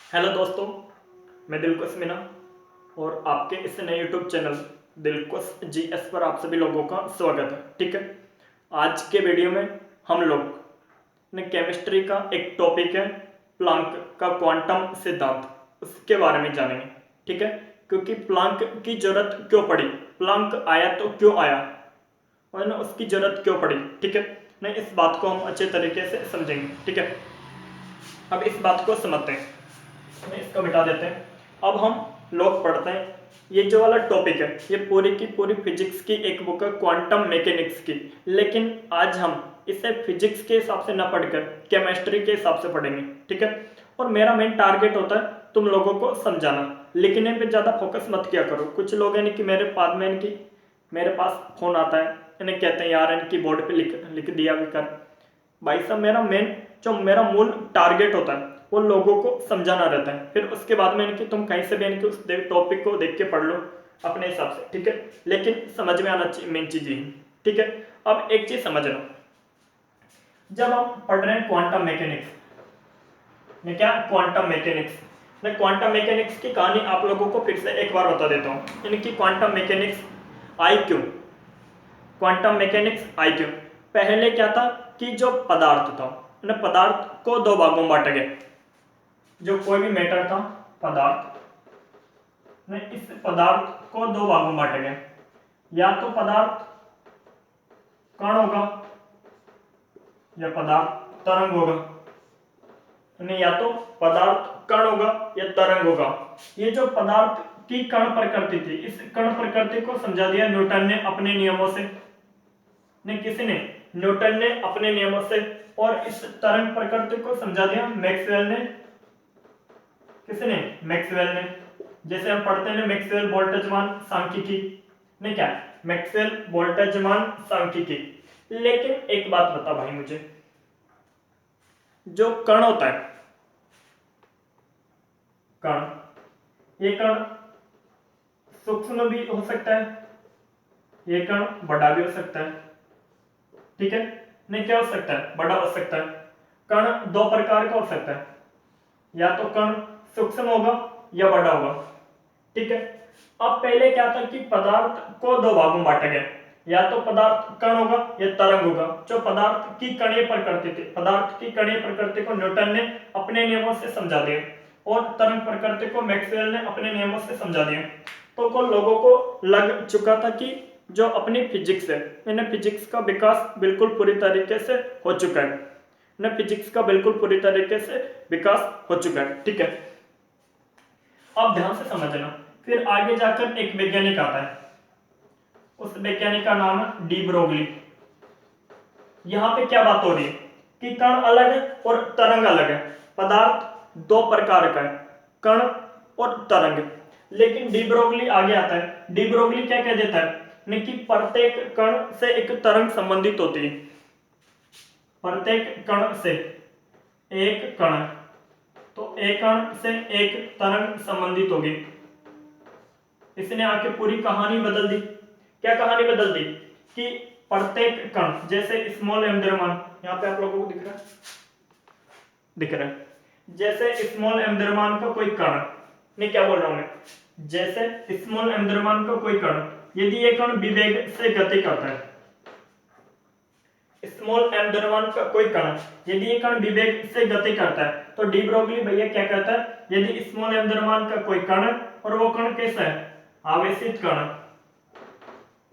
Hello दोस्तों, मैं दिलकुश मीना और आपके इस नए यूट्यूब चैनल दिलकुश जीएस पर आप सभी लोगों का स्वागत है। ठीक है, आज के वीडियो में हम लोग ने केमिस्ट्री का एक टॉपिक है प्लांक का क्वांटम सिद्धांत, उसके बारे में जानेंगे। ठीक है, क्योंकि प्लांक की जरूरत क्यों पड़ी, प्लांक आया तो क्यों आया और ना उसकी जरूरत क्यों पड़ी। ठीक है, नहीं इस बात को हम अच्छे तरीके से समझेंगे। ठीक है, अब इस बात को समझते हैं, इसको मिटा देते हैं। अब हम लोग पढ़ते हैं, ये जो वाला टॉपिक है ये पूरी की पूरी फिजिक्स की एक बुक है क्वांटम मैकेनिक्स की, लेकिन आज हम इसे फिजिक्स के हिसाब से ना पढ़कर केमिस्ट्री के हिसाब से पढ़ेंगे। ठीक है, और मेरा मेन टारगेट होता है तुम लोगों को समझाना, लिखने पे ज़्यादा फोकस मत किया करो। कुछ लोग हैं कि मेरे बाद में इनकी मेरे पास फ़ोन आता है, इन्हें कहते हैं यार इनकी बोर्ड पे लिख लिख दिया भी कर। भाई साहब, मेरा मूल टारगेट होता है वो लोगों को समझाना रहता है, फिर उसके बाद में इनकी तुम कहीं से भी इनके उस टॉपिक को देख के पढ़ लो अपने हिसाब से। ठीक है, लेकिन समझ में आना चाहिए, मेन चीज यही। ठीक है, अब एक चीज समझ लो, जब हम पढ़ रहे हैं क्वांटम मैकेनिक्स में, क्या क्वांटम मैकेनिक्स, मैं क्वांटम मैकेनिक्स की कहानी आप लोगों को फिर से एक बार बता देता हूँ। इनकी क्वांटम मैकेनिक्स आई क्यों, क्वांटम मैकेनिक्स आई क्यों। पहले क्या था कि जो पदार्थ था, पदार्थ को दो भागों में बांटा गया। जो कोई भी मैटर था, पदार्थ ने इस पदार्थ को दो भागों में बांटा गया। या तो पदार्थ कण होगा या पदार्थ तरंग होगा, नहीं या तो पदार्थ कण होगा या तरंग होगा। ये जो पदार्थ की कण प्रकृति थी, इस कण प्रकृति को समझा दिया न्यूटन ने अपने नियमों से। ने किसने, न्यूटन ने अपने नियमों से। और इस तरंग प्रकृति को समझा दिया मैक्सवेल ने। किसने, मैक्सवेल ने। जैसे हम पढ़ते हैं मैक्सवेल बोल्ट्जमान सांख्यिकी, नहीं क्या, मैक्सवेल बोल्ट्जमान सांख्यिकी। लेकिन एक बात बता भाई मुझे, जो कण होता है, कण, ये कण सूक्ष्म भी हो सकता है, ये कण बड़ा भी हो सकता है। ठीक है, नहीं क्या हो सकता है, बड़ा हो सकता है। कण दो प्रकार का हो सकता है, या तो कण सूक्ष्म होगा या बड़ा होगा। ठीक है, अब पहले क्या था कि पदार्थ को दो भागों में बांटा गया, या तो पदार्थ कण होगा या तरंग होगा। जो पदार्थ की कणीय प्रकृति थी, पदार्थ की कणीय प्रकृति को न्यूटन ने अपने नियमों से समझा दिया और तरंग प्रकृति को मैक्सवेल ने अपने नियमों से समझा दिया। तो को लोगों को लग चुका था कि जो अपनी फिजिक्स है, इन्हें फिजिक्स का विकास बिल्कुल पूरी तरीके से हो चुका है, न फिजिक्स का बिल्कुल पूरी तरीके से विकास हो चुका है। ठीक है, अब ध्यान से समझना। फिर आगे जाकर एक वैज्ञानिक आता है, उस वैज्ञानिक का नाम है डी ब्रोगली। यहां पे क्या बात हो रही है कि कण अलग है और तरंग अलग है। पदार्थ दो प्रकार का है, कण और तरंग। लेकिन डी ब्रोगली आगे आता है, डी ब्रोगली क्या कह देता है कि प्रत्येक कण से एक तरंग संबंधित होती है। प्रत्येक कण से एक कण, तो एक कण से एक तरंग संबंधित होगी। इसने आके पूरी कहानी बदल दी। क्या कहानी बदल दी कि प्रत्येक कण, जैसे स्मॉल एम द्रव्यमान, यहाँ पे आप लोगों को दिख रहा है, जैसे स्मॉल एम द्रव्यमान का कोई कण, नहीं क्या बोल रहा हूं मैं, जैसे स्मॉल एम द्रव्यमान का कोई कण, यदि ये कण विवेग से गति करता है, स्मॉल एम द्रव्यमान का कोई कण यदि ये कण विवेग से गति करता है, तो डी ब्रोगली भैया क्या कहता है, यदि स्मॉल एम द्रव्यमान का कोई कण और वो कण कैसा है, आवेशित कण।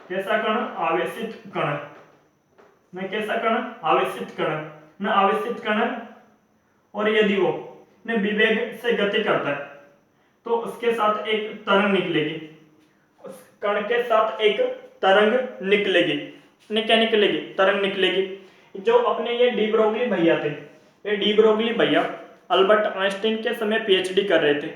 कैसा कण, आवेशित कण। मैं कैसा कण, आवेशित कण। न आवेशित कण, और यदि वो न विवेग से गति करता है तो उसके साथ एक तरंग निकलेगी, उस कण के साथ एक तरंग निकलेगी। ने क्या निकलेगी, तरंग निकलेगी। जो अपने ये डी ब्रोगली भैया थे, ये डी ब्रोगली भैया अल्बर्ट आइंस्टीन के समय पीएचडी कर रहे थे,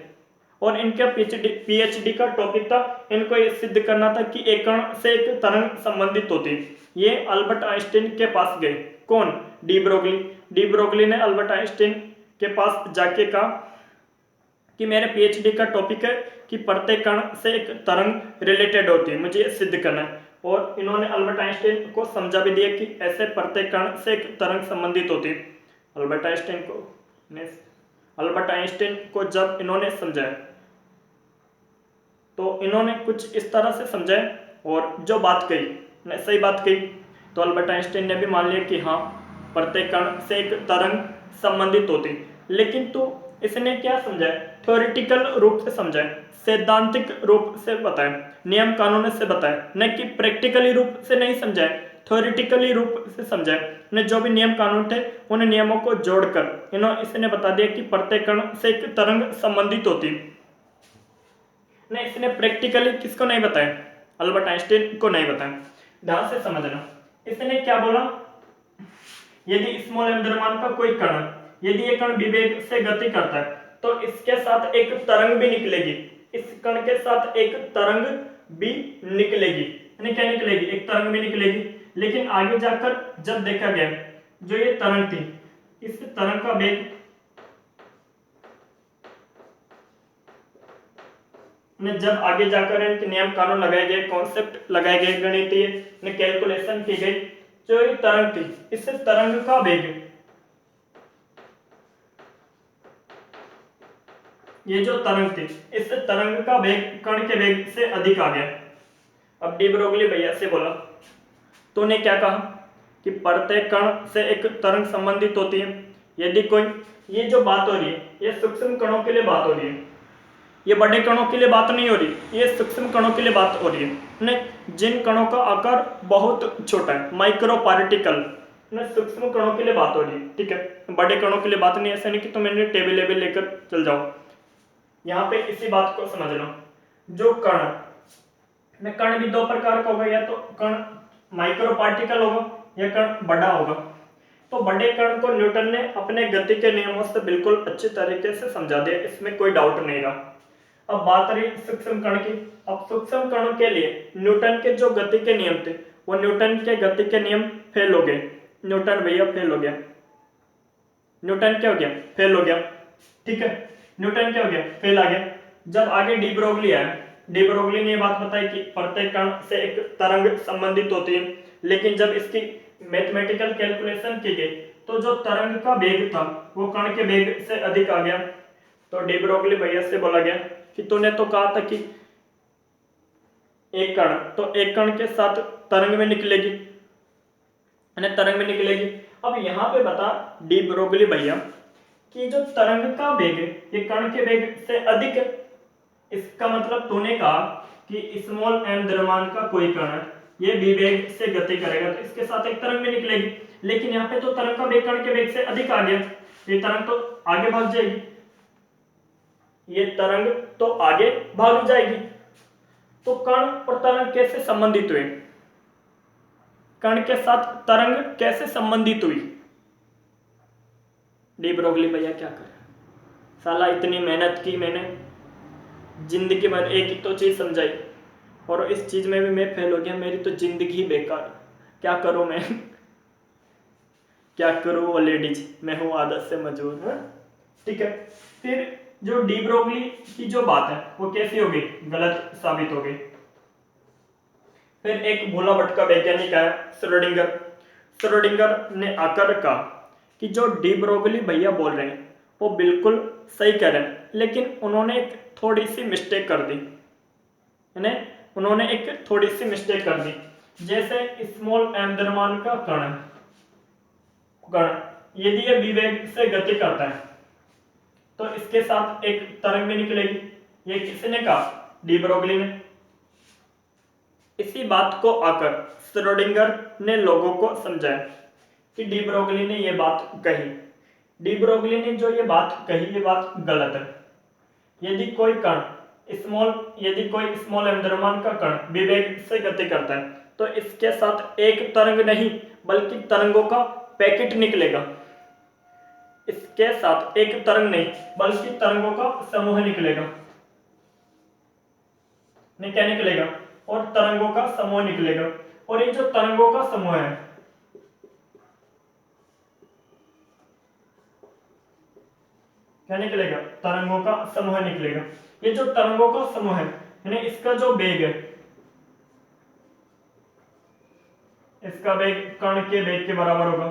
और इनका पीएचडी का टॉपिक था, इनको ये सिद्ध करना था कि एक कण से एक तरंग संबंधित होती है। ये अल्बर्ट आइंस्टीन के पास गए, कौन, डी ब्रोगली। डी ब्रोगली ने अल्बर्ट आइंस्टीन के पास जाके कहा कि मेरे पीएचडी का टॉपिक है कि प्रत्येक कण से एक तरंग रिलेटेड होती है, मुझे सिद्ध करना है। और इन्होंने अल्बर्ट आइंस्टीन को समझा भी दिया कि ऐसे प्रत्येक कण से एक तरंग संबंधित होती है। अल्बर्ट आइंस्टीन को ने अल्बर्ट आइंस्टाइन को जब इन्होंने समझाया तो इन्होंने कुछ इस तरह से समझाया और जो बात कही सही बात कही, तो अल्बर्ट आइंस्टाइन ने भी मान लिया कि हाँ प्रत्येक कण से एक तरंग संबंधित होती, लेकिन तो इसने क्या समझाया, थ्योरेटिकल रूप से समझाया, सैद्धांतिक रूप से बताया, नियम कानून से बताया, न कि प्रैक्टिकली रूप से नहीं समझाया, थ्योरेटिकली रूप से समझाया। ने जो भी नियम कानून थे उन नियमों को जोड़कर इसने बता दिया कि प्रत्येक कण से एक तरंग संबंधित होती। ने इसने प्रैक्टिकली किसको नहीं बताया, अल्बर्ट आइंस्टाइन को नहीं बताया। ध्यान से समझना, इसने क्या बोला, यदि स्मॉल एम द्रव्यमान का कोई कण, यदि ये कण विवेग से गति करता है तो इसके साथ एक तरंग भी निकलेगी, इस कण के साथ एक तरंग भी निकलेगी, यानी क्या निकलेगी, एक तरंग भी निकलेगी। लेकिन आगे जाकर जब देखा गया जो ये तरंग थी, इस तरंग का वेग जब आगे जाकर इनके नियम कानून लगाए गए, कॉन्सेप्ट लगाए गए, गणितीय कैलकुलेशन की गई, जो ये तरंग थी इस तरंग का वेग, ये जो तरंग थी इस तरंग का वेग कण के वेग से अधिक आ गया। अब डी ब्रोगली भैया से बोला तो ने क्या कहा कि प्रत्येक कण से एक तरंग संबंधित होती है। यदि कोई, ये जो बात हो रही है ये सूक्ष्म कणों के लिए बात हो रही है, ये बड़े कणों के लिए बात नहीं हो रही, ये सूक्ष्म कणों के लिए बात हो रही है, जिन कणों का आकार बहुत छोटा है, माइक्रो पार्टिकल, सूक्ष्म कणों के लिए बात हो रही है। ठीक है, बड़े कणों के लिए बात नहीं, ऐसा नहीं कि तुम मैंने टेबल लेवल लेकर चल जाओ। यहाँ पे इसी बात को समझ लो, जो कण भी दो प्रकार का होगा, या तो कण माइक्रो पार्टिकल होगा या कण बड़ा होगा। तो बड़े कण को न्यूटन ने अपने गति के नियमों से बिल्कुल अच्छी तरीके से समझा दिया, इसमें कोई डाउट नहीं रहा। अब बात रही सूक्ष्म कण की। अब सूक्ष्म कण के लिए न्यूटन के जो गति के नियम थे वो न्यूटन के गति के नियम फेल हो गए, न्यूटन भैया फेल हो गया, न्यूटन क्या हो गया, फेल हो गया। ठीक है, न्यूटन क्या हो गया, फेल आ गया। जब आगे डी ब्रोगली आया, डी ब्रोगली ने ये बात बताई कि प्रत्येक कण से एक तरंग संबंधित होती है, लेकिन जब इसकी मैथमेटिकल कैलकुलेशन की गई तो जो तरंग का वेग था वो कण के वेग से अधिक आ गया। तो डी ब्रोगली भैया से बोला गया कि तूने तो कहा था कि एक कण, तो एक कण के साथ तरंग में निकलेगी, तरंग में निकलेगी। अब यहाँ पे बता डी ब्रोगली भैया कि जो तरंग का वेग है ये कण के वेग से अधिक है, इसका मतलब तूने कहा कि स्मॉल एम द्रव्यमान का कोई कण है, ये विवेग से गति करेगा तो इसके साथ एक तरंग भी निकलेगी, लेकिन यहाँ पे तो तरंग का वेग कण के वेग से अधिक आ गया, ये तरंग तो आगे भाग जाएगी, ये तरंग तो आगे भाग जाएगी। तो कण और तरंग कैसे संबंधित हुए, कण के साथ तरंग कैसे संबंधित हुई। डी ब्रोगली भैया क्या करे, साला इतनी मेहनत की मैंने, जिंदगी भर एक ही तो चीज समझाई और इस चीज में भी मैं फेल हो गया, मेरी तो जिंदगी बेकार, क्या करूं मैं क्या करूं वो लेडीज, मैं हूं आदत से मजबूर। ठीक है, फिर जो डी ब्रोगली की जो बात है वो कैसी हो गई, गलत साबित हो गई। फिर एक भोला भटका वैज्ञानिक आया श्रोडिंगर, श्रोडिंगर ने आकर कहा कि जो डी ब्रोगली भैया बोल रहे हैं वो बिल्कुल सही कह रहे हैं, लेकिन उन्होंने एक थोड़ी सी मिस्टेक कर दी, उन्होंने एक थोड़ी सी मिस्टेक कर दी। जैसे स्मॉल एम द्रव्यमान का कण यदि ये विवेग से गति करता है तो इसके साथ एक तरंग भी निकलेगी, ये किसने कहा, डी ब्रोगली ने। इसी बात को आकर श्रोडिंगर ने लोगों को समझाया कि डी ब्रोगली ने ये बात कही, डी ब्रोगली ने जो ये बात कही ये बात गलत है। यदि कोई स्मॉल एम द्रव्यमान का कण विवेग से गति करता है तो इसके साथ एक तरंग नहीं बल्कि तरंगों का पैकेट निकलेगा, इसके साथ एक तरंग नहीं बल्कि तरंगों का समूह निकलेगा, नहीं क्या निकलेगा, और तरंगों का समूह निकलेगा। और ये जो तरंगों का समूह है क्या निकलेगा, तरंगों का समूह निकलेगा। ये जो तरंगों का समूह है यानी इसका जो वेग है, इसका वेग कण के वेग के बराबर होगा,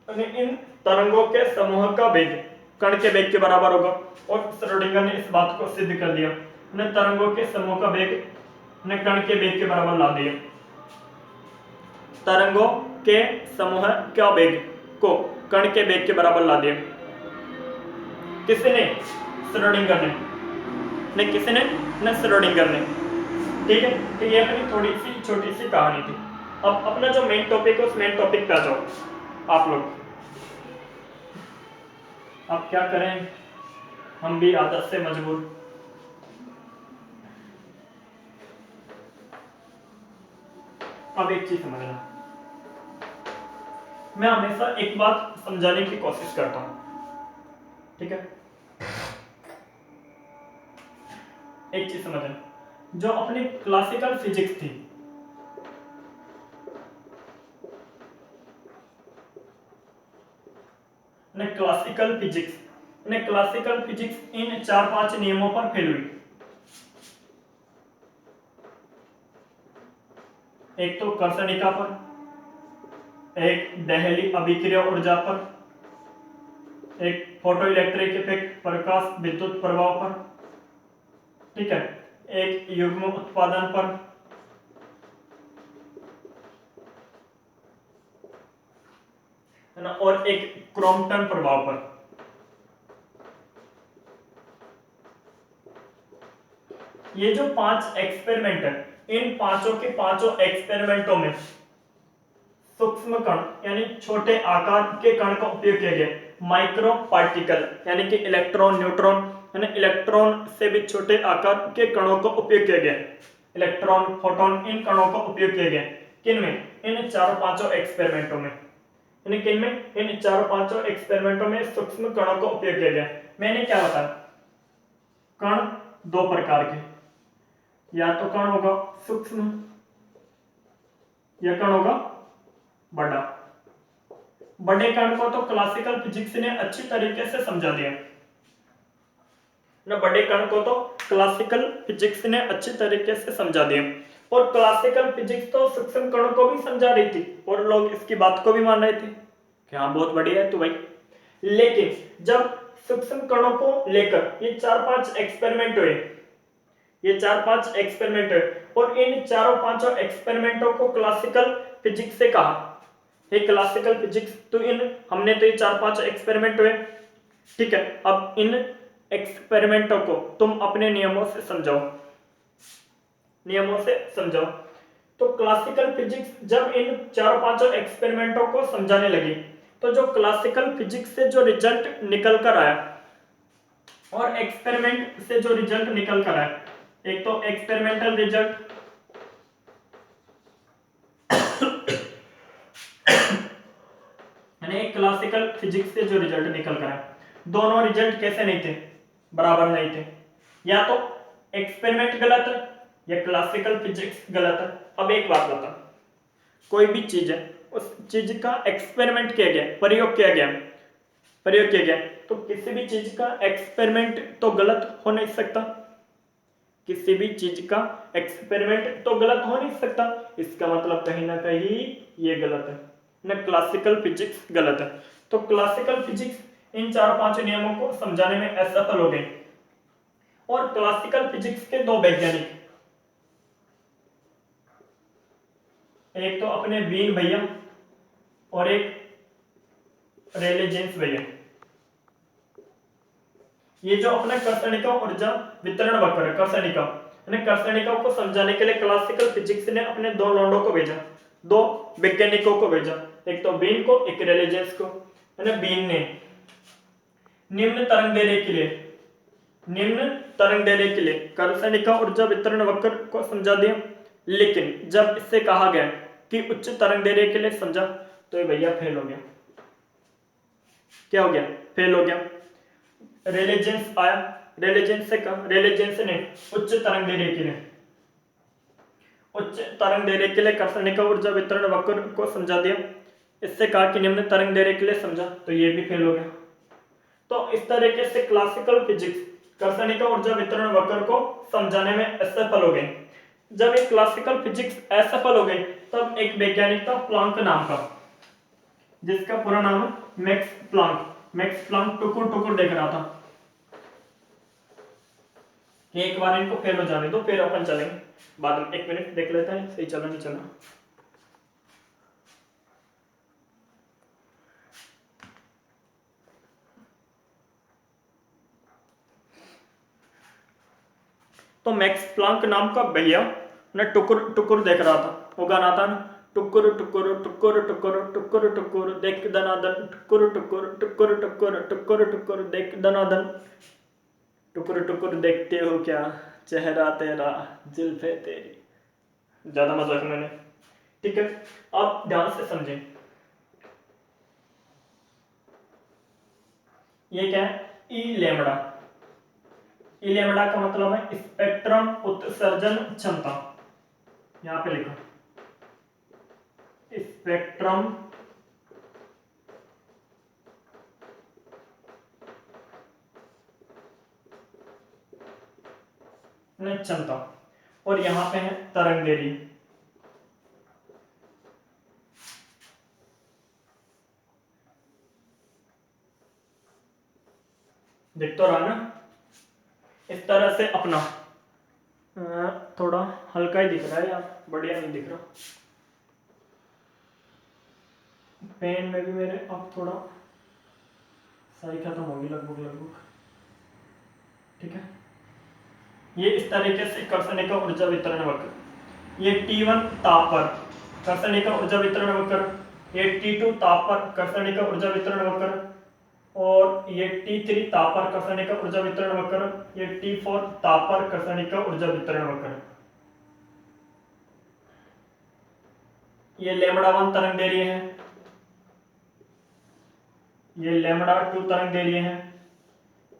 इन तरंगों के समूह का वेग कण के वेग के बराबर होगा। और श्रोडिंगर ने इस बात को सिद्ध कर दिया, तरंगों के समूह का वेग कण के वेग के बराबर ला दिया। तरंगों के समूह का वेग को कण के वेग के बराबर ला दिया। किसने? श्रोडिंगर ने किसने? श्रोडिंगर ने। ठीक है, तो ये अपनी थोड़ी सी छोटी सी कहानी थी। अब अपना जो मेन टॉपिक है उस मेन टॉपिक पे आ जाओ आप लोग। अब क्या करें, हम भी आदत से मजबूर। अब एक चीज समझना, मैं हमेशा एक बात समझाने की कोशिश करता हूं, ठीक है? एक चीज समझना, जो अपनी क्लासिकल फिजिक्स थी, क्लासिकल फिजिक्स इन 4-5 नियमों पर फेल हुई। एक तो कर्षणिका पर, एक देहली अभिक्रिया ऊर्जा पर, एक फोटो इलेक्ट्रिक इफेक्ट प्रकाश विद्युत प्रभाव पर, ठीक है, एक युग्म उत्पादन पर, है ना, और एक क्रॉम्पटन प्रभाव पर। ये जो 5 एक्सपेरिमेंट है, इन पांचों के पांचों एक्सपेरिमेंटों में सूक्ष्म कण यानी छोटे आकार के कण का उपयोग किया गया। माइक्रो पार्टिकल यानी कि इलेक्ट्रॉन, न्यूट्रॉन, यानी इलेक्ट्रॉन से भी छोटे आकार के कणों का उपयोग किया गया। इलेक्ट्रॉन, फोटॉन, इन कणों का उपयोग किया गया। किनमें? इन चारों पांचों एक्सपेरिमेंटों में। किनमें? इन चारों पांचों एक्सपेरिमेंटों में सूक्ष्म कणों का उपयोग किया गया। मैंने क्या बताया? कण दो प्रकार के, या तो कण होगा सूक्ष्म या कण होगा बड़ा। बड़े कण को तो क्लासिकल फिजिक्स ने अच्छी तरीके से समझा दिया ना, बड़े कण को तो क्लासिकल फिजिक्स ने अच्छी तरीके से समझा दिया। और क्लासिकल फिजिक्स तो सूक्ष्म कणों को भी समझा रही थी और लोग इसकी बात को भी मान रहे थे कि हाँ बहुत बढ़िया है तो भाई। लेकिन जब सूक्ष्म कणों को लेकर ये 4-5 एक्सपेरिमेंट हुए, और इन चारों पांचों एक्सपेरिमेंटों को क्लासिकल फिजिक्स से कहा, ये क्लासिकल फिजिक्स तो हमने तो ये 4-5 एक्सपेरिमेंट हुए, ठीक है। अब इन एक्सपेरिमेंटों को तुम अपने नियमों से समझाओ। तो क्लासिकल फिजिक्स जब इन 4-5 एक्सपेरिमेंटों को समझाने लगी, तो जो क्लासिकल फिजिक्स से जो रिजल्ट निकल कर आया और एक्सपेरिमेंट से जो रिजल्ट निकल कर आया, एक तो एक्सपेरिमेंटल रिजल्ट यानी क्लासिकल फिजिक्स से जो रिजल्ट निकल कर आया, दोनों रिजल्ट कैसे नहीं थे? बराबर नहीं थे। या तो एक्सपेरिमेंट गलत है या क्लासिकल फिजिक्स गलत है। अब एक बात बता, कोई भी चीज है, उस चीज का एक्सपेरिमेंट किया गया, प्रयोग किया गया, तो किसी भी चीज का एक्सपेरिमेंट तो गलत हो नहीं सकता। किसी भी चीज का एक्सपेरिमेंट तो गलत हो नहीं सकता। इसका मतलब कहीं ना कहीं ये गलत है ना, क्लासिकल फिजिक्स गलत है। तो क्लासिकल फिजिक्स इन 4-5 नियमों को समझाने में असफल हो गई। और क्लासिकल फिजिक्स के दो वैज्ञानिक, एक तो अपने वीन भैया और एक रेले जीन्स भैया, ये जो अपना कर्षणिका ऊर्जा वितरण वक्र है, कर्षणिका को समझाने के लिए क्लासिकल फिजिक्स ने अपने दो लौंडों को भेजा, दो वैज्ञानिकों को भेजा, एक तो बीन को, एक रेले जीन्स को। बीन ने निम्न तरंग दैर्ध्य के लिए कर्षणिका ऊर्जा वितरण वक्र को समझा दिया। लेकिन जब इससे कहा गया कि उच्च तरंग दैर्ध्य के लिए समझा, तो ये भैया फेल हो गया। क्या हो गया? फेल हो गया। रेले जीन्स आया, रेले जीन्स ने उच्च तरंग दैर्ध्य के लिए कर्षणिका ऊर्जा वितरण वक्र को समझा दिया। इससे कहा कि निम्न तरंग दैर्ध्य के लिए समझा, तो ये भी फेल हो गया। तो इस तरीके से क्लासिकल फिजिक्स कर्षणिका ऊर्जा वितरण वक्र को समझाने में असफल हो गई। जब एक क्लासिकल फिजिक्स असफल हो गई, तब एक वैज्ञानिक था प्लांक नाम का, जिसका पूरा नाम है मैक्स प्लांक। मैक्स प्लांक टुकुर टुकुर देख रहा था कि एक बार इनको फेल हो जाने दो, फिर अपन चलेंगे बाद में। 1 मिनट देख लेते हैं सही चला नहीं चला। तो मैक्स प्लांक नाम का भैया ने टुकुर टुकुर देख रहा था। वो गाना था ना, टुकुर टुकुर टुकुर टुकुर टुकुर टुकुर देख दनादन, टुकुर टुकुर टुकुर टुकुर टुकुर टुकुर देख दनादन, टुकुर टुकुर देखते हो क्या, चेहरा तेरा जुल्फे तेरी। ज्यादा मजाक मैंने, ठीक है। आप ध्यान से समझें, ये क्या है, ई लेमड़ा। ई लेमड़ा का मतलब है स्पेक्ट्रम उत्सर्जन क्षमता। यहां पे लिखो स्पेक्ट्रम क्षमता, और यहां पे है तरंगेरी। देख तो रहा ना, इस तरह से अपना थोड़ा हल्का ही दिख रहा है यार, बढ़िया नहीं दिख रहा। पेन में भी मेरे अब थोड़ा सही खत्म होगी लगभग लगभग, ठीक है। ये इस तरीके से कर्षणिका ऊर्जा वितरण वक्र, ये T1 ताप पर कर्षणिका ऊर्जा वितरण वक्र, ये T2 ताप पर कर्षणिका ऊर्जा वितरण वक्र, और ये T3 ताप पर कर्षणिका ऊर्जा वितरण वक्र, ये T4 ताप पर कर्षणिका ऊर्जा वितरण वक्र। ये λ1 तरंग दैर्ध्य है, ये λ2 तरंग दैर्ध्य है,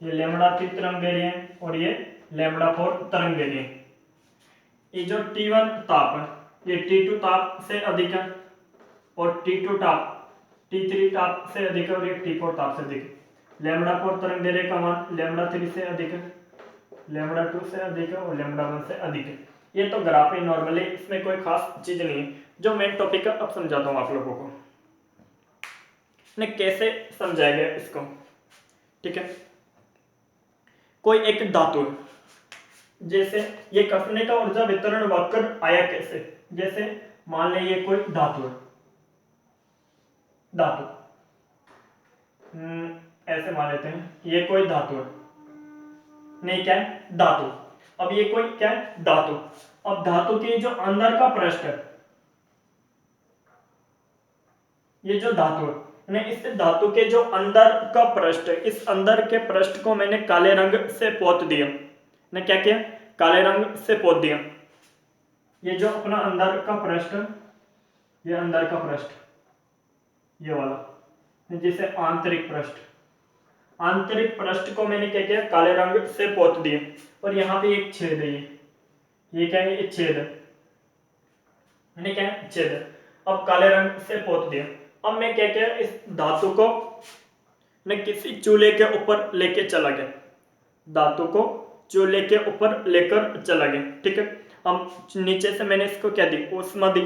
ये λ3 तरंग दैर्ध्य है, और ये λ4 तरंग दैर्ध्य है। ये जो T1 ताप है ये T2 ताप से अधिक है, और T2 ताप T3 ताप से अधिक है, और ये T4 ताप से अधिक है। λ4 तरंग दैर्ध्य का मान λ3 से अधिक है, λ2 से अधिक है, और λ1 से अधिक है। ये तो ग्राफ है नॉर्मली, इसमें कोई खास चीज नहीं है। जो मेन टॉपिक है अब समझाता हूँ आप लोगों को, ने कैसे समझाया गया इसको, ठीक है। कोई एक धातु है, जैसे ये कर्षणिका ऊर्जा वितरण वक्र आया कैसे, जैसे मान लें ये कोई धातु है, धातु ऐसे मान लेते हैं ये कोई धातु है, नहीं क्या है धातु। अब ये कोई क्या है धातु, अब धातु के जो अंदर का पृष्ठ है, ये जो धातु है इस धातु के जो अंदर का पृष्ठ है, इस अंदर के पृष्ठ को मैंने काले रंग से पोत दिया। ने क्या किया, काले रंग से पोत दिया। ये जो अपना अंदर का पृष्ठ, ये अंदर का पृष्ठ, ये वाला जिसे आंतरिक पृष्ठ, आंतरिक पृष्ठ को मैंने क्या किया, काले रंग से पोत दिया। और यहाँ पे एक छेद है, ये क्या है, ये छेद है, मैंने क्या है छेद है। अब काले रंग से पोत दिया। अब मैं क्या किया, इस धातु को मैं किसी चूल्हे के ऊपर लेके चला गया, धातु को चूल्हे के ऊपर लेकर चला गया, ठीक है। अब नीचे से मैंने इसको क्या दी, ऊष्मा दी,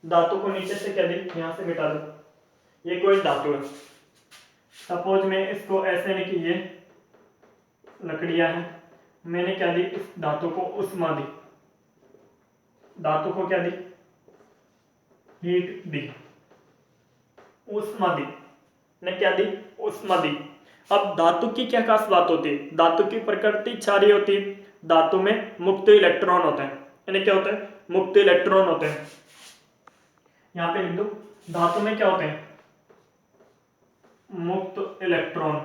धातु को नीचे से क्या दी, यहां से मिटा दो। ये कोई धातु है, सपोज मैं इसको ऐसे नहीं कि ये लकड़ियां हैं, मैंने क्या दी, इस धातु को ऊष्मा दी, धातु को क्या दी, हीट दी, ऊष्मा दी, ने क्या दी, ऊष्मा दी। अब धातु की क्या खास बात होती है, धातु की प्रकृति क्षारीय होती है, धातु में मुक्त इलेक्ट्रॉन होते हैं, यानी क्या होता है, मुक्त इलेक्ट्रॉन होते हैं। यहां पे लिख दो, धातु में क्या होते हैं, मुक्त इलेक्ट्रॉन,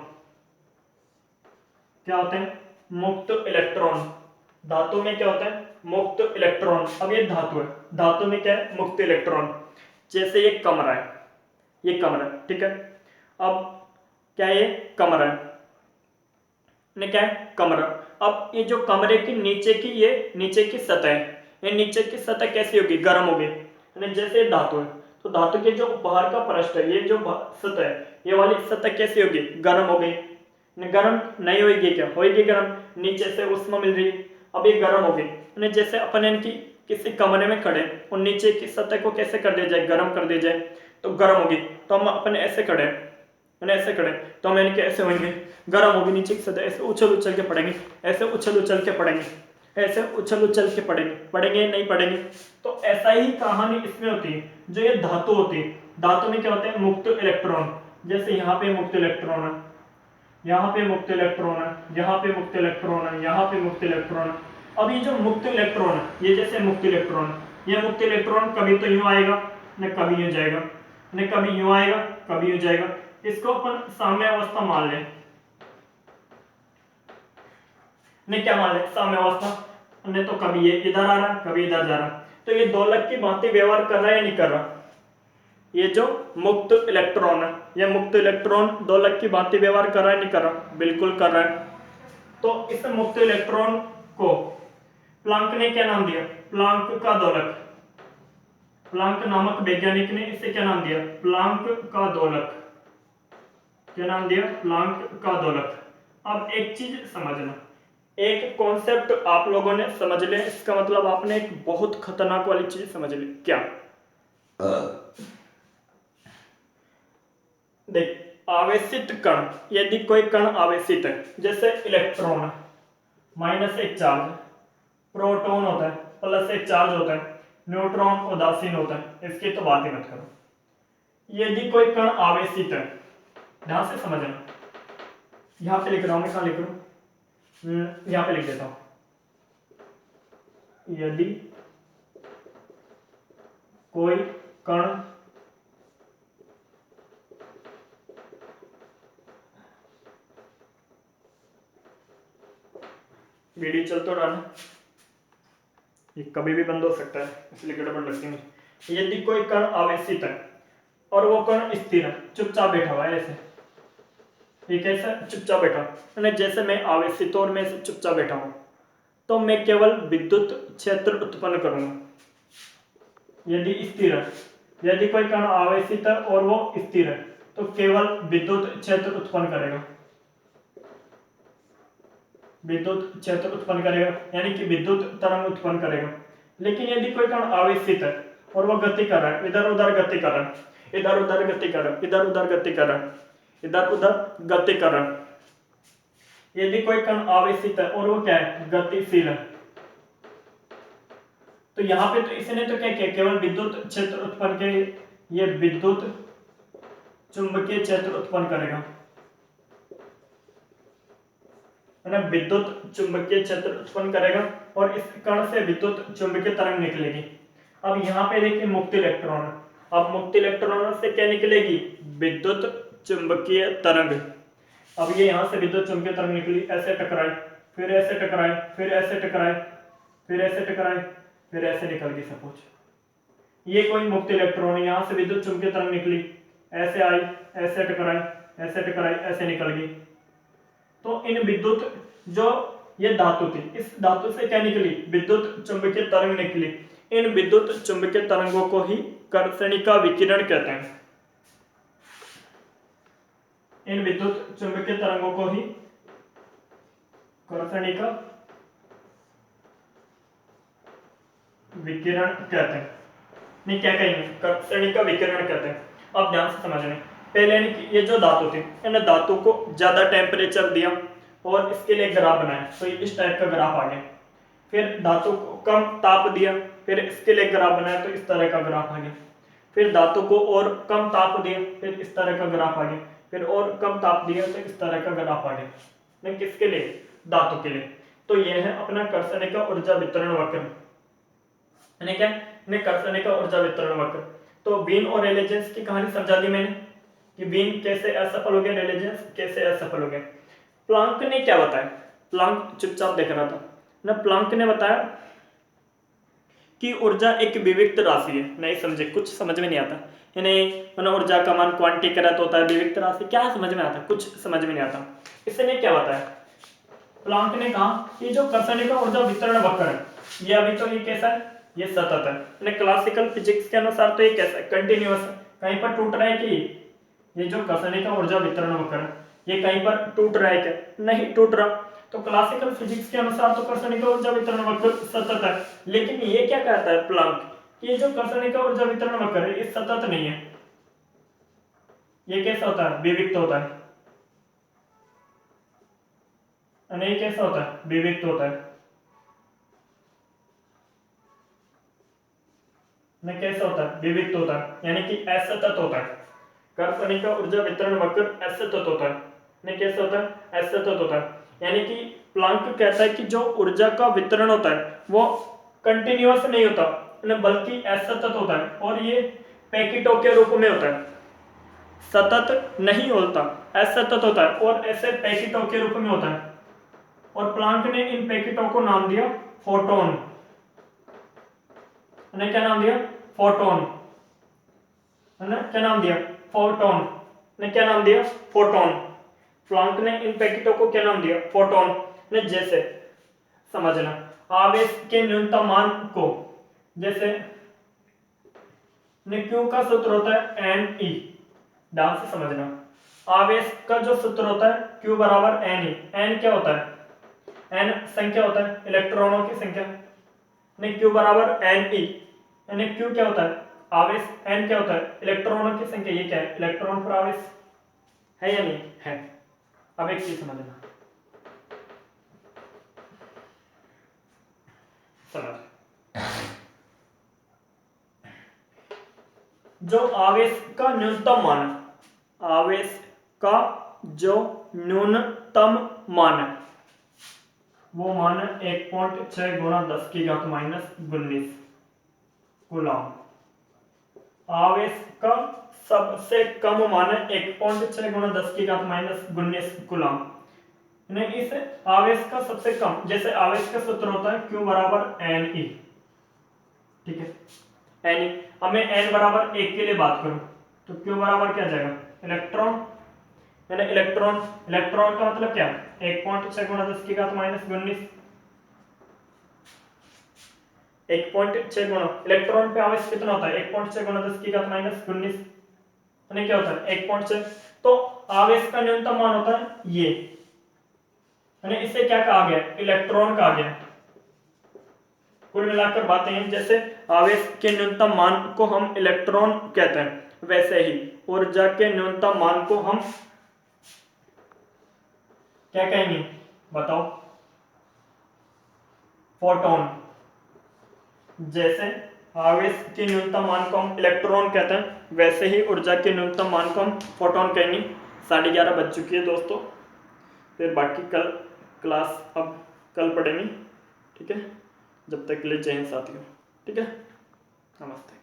क्या होते हैं, मुक्त इलेक्ट्रॉन, धातु में क्या होता है, मुक्त इलेक्ट्रॉन। अब ये धातु है, धातु में क्या है, मुक्त इलेक्ट्रॉन। जैसे ये कमरा है, ये कमरा है, ठीक है। अब क्या है, ये कमरा है, ने क्या है कमरा। अब ये जो कमरे की नीचे की, ये नीचे की सतह है, ये नीचे की सतह कैसी होगी, गर्म होगी, जैसे धातु है तो धातु के जो बाहर का पृष्ठ है, ये जो सतह है, ये वाली सतह कैसी होगी, गर्म हो गई, गर्म नहीं होगी, क्या होगी गर्म, नीचे से ऊष्मा मिल रही है। अब ये गर्म हो गई, जैसे अपन इनकी किसी कमरे में खड़े और नीचे की सतह को कैसे कर दिया जाए, गर्म कर दिया जाए, तो गर्म होगी। तो हम अपन ऐसे खड़े हैं, मैंने ऐसे खड़े, तो हम इनके ऐसे होंगे, गर्म होगी नीचे की सतह, ऐसे उछल उछल के पड़ेंगे, ऐसे उछल उछल के पड़ेंगे, ऐसे उछल उछल के पड़ेंगे, पड़ेंगे नहीं पड़ेंगे। तो ऐसा ही कहानी इसमें होती है। जो ये धातु होती है, धातु में क्या होते हैं, मुक्त इलेक्ट्रॉन। जैसे यहाँ पे मुक्त इलेक्ट्रॉन है, यहाँ पे मुक्त इलेक्ट्रॉन है, यहाँ पे मुक्त इलेक्ट्रॉन है, यहाँ पे मुक्त इलेक्ट्रॉन है। अब ये जो मुक्त इलेक्ट्रॉन है, ये जैसे मुक्त इलेक्ट्रॉन, ये मुक्त इलेक्ट्रॉन कभी तो यूं आएगा न कभी यूं जाएगा, न कभी यूं आएगा कभी यूं जाएगा। इसको अपन साम्य अवस्था मान लें, ने क्या मान लें, साम्य अवस्था। ने तो कभी ये इधर आ रहा, कभी इधर जा रहा, तो ये दोलक की भांति व्यवहार कर रहा है या नहीं कर रहा। ये जो मुक्त इलेक्ट्रॉन है, ये मुक्त इलेक्ट्रॉन दोलक की भांति व्यवहार कर रहा है नहीं कर रहा, बिल्कुल कर रहा है। तो इस मुक्त इलेक्ट्रॉन को प्लांक ने क्या नाम दिया, प्लांक का दोलक। प्लांक नामक वैज्ञानिक ने इसे क्या नाम दिया, प्लांक का दोलक। क्या नाम दिया, प्लांक का दोलक। अब एक चीज समझना, एक कॉन्सेप्ट आप लोगों ने समझ लिया, इसका मतलब आपने एक बहुत खतरनाक वाली चीज समझ ली। क्या, देख, आवेशित कण, यदि कोई कण आवेशित है, जैसे इलेक्ट्रॉन माइनस एक चार्ज, प्रोटॉन होता है प्लस एक चार्ज होता है, न्यूट्रॉन उदासीन होता है, इसकी तो बात ही मत करो। यदि कोई कण आवेशित है, ध्यान से समझना, यहां पे लिख रहा हूं मैं, कहां लिख रहा हूं, यहां पे लिख देता हूं। यदि कोई कण वीडियो चल तो रहा ना, ये कभी भी बंद हो सकता है, इसलिए गड़बड़ लगती है। यदि कोई कण आवेशित है और वो कण स्थिर है, चुपचाप बैठा हुआ है ऐसे, ये कैसा चुपचाप बैठा, मैंने जैसे मैं आवेशित और मैं चुपचाप बैठा हूं, तो मैं केवल विद्युत क्षेत्र उत्पन्न करूंगा। यदि स्थिर है, यदि कोई कण आवेशित है और वो स्थिर है, तो केवल विद्युत क्षेत्र उत्पन्न करेगा, विद्युत क्षेत्र उत्पन्न करेगा, यानी कि विद्युत तरंग उत्पन्न करेगा। लेकिन यदि कोई कण आवेशित है और वो गति कर रहा है, इधर उधर गति कर रहा है, इधर उधर गति कर रहा है, इधर उधर गति कर रहा है, इधर उधर गति कर रहा है, यदि कोई कण आवेशित है और वो क्या है, गतिशील है, तो यहां पे तो इसने तो क्या किया, केवल विद्युत क्षेत्र उत्पन्न के, ये विद्युत चुंबकीय क्षेत्र उत्पन्न करेगा, विद्युत चुंबकीय क्षेत्र उत्पन्न करेगा और इस कण से विद्युत चुंबकीय तरंग निकलेगी। अब यहाँ पे देखिए मुक्त इलेक्ट्रॉन, अब मुक्त इलेक्ट्रॉन से क्या निकलेगी, विद्युत चुंबकीय तरंग। अब ये यहाँ से विद्युत चुंबकीय तरंग निकली, ऐसे टकराई, फिर ऐसे टकराई, फिर ऐसे टकराई, फिर ऐसे टकराई, फिर ऐसे निकल गई। सपोज ये कोई मुक्त इलेक्ट्रॉन है, यहाँ से विद्युत चुंबकीय तरंग निकली, ऐसे आई, ऐसे टकराई, ऐसे टकराई, ऐसे निकल गई। तो इन विद्युत, जो ये धातु थी, इस धातु से क्या निकली, विद्युत चुंबकीय तरंग निकली। इन विद्युत चुंबकीय तरंगों को ही कर्षणिका विकिरण कहते हैं। इन विद्युत चुंबकीय तरंगों को ही कर्षणिका विकिरण कहते हैं। नहीं, क्या कहेंगे, कर्षणिका विकिरण कहते हैं। अब ध्यान से समझने, पहले ये जो धातु थी, इन धातु को ज्यादा टेम्परेचर दिया और इसके लिए ग्राफ बनाया, तो इस टाइप का ग्राफ आ गया। फिर धातु को कम ताप दिया, फिर इसके लिए ग्राफ बनाया, तो इस तरह का ग्राफ आ गया। फिर धातु को और कम ताप दिया, फिर इस तरह का ग्राफ आ गया। फिर और कम ताप दिया, तो इस तरह का ग्राफ आ गया। नहीं, किसके लिए, धातु के लिए। तो यह है अपना कर्षणिका ऊर्जा वितरण वक्र, यानी क्या, कर्षणिका ऊर्जा वितरण वक्र। तो वीन और रेलेजेंस की कहानी समझा दी मैंने कि वीन कैसे असफल हो गया, रेलेजेंस कैसे असफल हो गया। प्लांक ने क्या बताया, प्लांक चुपचाप देख रहा था ना, प्लांक ने बताया कि ऊर्जा एक विविक्त राशि है। नहीं समझे, कुछ समझ में नहीं आता, यानी ऊर्जा का मान क्वांटी करत होता है, विविक्त राशि, क्या समझ में आता, कुछ समझ में नहीं आता। इसने क्या बताया, प्लांक ने कहा कि जो कर्षणिका ऊर्जा वितरण वक्र है, ये अभी तो ये कैसा है, ये सतत है। क्लासिकल फिजिक्स के अनुसार तो ये कैसा है, कंटिन्यूअस है। कहीं पर टूट रहा है कि ये जो कर्षणिका ऊर्जा वितरण वक्र है, ये कहीं पर टूट रहा है क्या, नहीं टूट रहा। तो क्लासिकल फिजिक्स के अनुसार तो कर्षणिका ऊर्जा वितरण वक्र सतत है। लेकिन ये क्या कहता है प्लांक, ये जो कर्षणिका ऊर्जा वितरण वक्र है, ये सतत नहीं है। ये कैसा होता है? विविक्त होता है। और ये कैसा होता है? विविक्त होता है। में कैसा होता है? विविक्त होता है, यानी कि असतत होता है। काल्पनिक ऊर्जा वितरण वक्र असतत होता है। में कैसा होता है? असतत होता है, यानी कि प्लांक कहता है कि जो ऊर्जा का वितरण होता है वो कंटिन्यूअस नहीं होता, बल्कि असतत होता है, और ये पैकेटों के रूप में होता है। सतत नहीं होता, असतत होता है, और ऐसे पैकेटों के रूप में होता है। और प्लांक ने इन पैकेटों को नाम दिया फोटोन। ने क्या नाम दिया? फोटोन। क्या नाम दिया? फोटोन। ने क्या नाम दिया? फोटोन। प्लांक ने इन पैकेटों को क्या नाम दिया? फोटोन। ने जैसे समझना, आवेश के न्यूनतम मान को, जैसे क्यू का सूत्र होता है एन ई, ध्यान से समझना। आवेश का जो सूत्र होता है क्यू बराबर एन ई। एन क्या होता है? एन संख्या होता है, इलेक्ट्रॉनों की संख्या। क्यू बराबर एन ई, यानी क्यू क्या होता है? आवेश। एन क्या होता है? इलेक्ट्रॉनों की संख्या। ये क्या है? इलेक्ट्रॉन पर आवेश है या नहीं है? अब एक चीज समझना, समझ, जो आवेश का न्यूनतम मान, आवेश का जो न्यूनतम मान है वो मान है 1.6 गुणा 10 की घात -19 कूलम। आवेश का सबसे कम मान है 1.6 गुणा 10 की घात -19 कूलम। इस आवेश का सबसे कम, जैसे आवेश का सूत्र होता है क्यू बराबर एन ई, ठीक है, एन ई। अब मैं एन बराबर 1 के लिए बात करूं तो क्यू बराबर क्या जाएगा? इलेक्ट्रॉन, यानी इलेक्ट्रॉन। इलेक्ट्रॉन का मतलब क्या? 1.6 गुणा 10 की घात -19। 1.6 गुणा, इलेक्ट्रॉन पे आवेश कितना होता है? 1.6 गुणा 10 की घात -19, यानी क्या होता है? 1.6। तो आवेश का न्यूनतम मान होता है ये, यानी इसे क्या कहा गया? इलेक्ट्रॉन कहा गया। कुल मिलाकर बातें हैं, जैसे आवेश के न्यूनतम मान को हम इलेक्ट्रॉन कहते हैं, वैसे ही ऊर्जा के न्यूनतम मान को हम क्या कहेंगे? बताओ। फोटोन। जैसे आवेश के न्यूनतम मान को हम इलेक्ट्रॉन कहते हैं, वैसे ही ऊर्जा के न्यूनतम मान को हम फोटोन कहेंगे। 11:30 बज चुकी है दोस्तों, फिर बाकी कल क्लास अब कल पढ़ेंगे, ठीक है। जब तक के लिए जय हिंद साथियों, ठीक है, नमस्ते।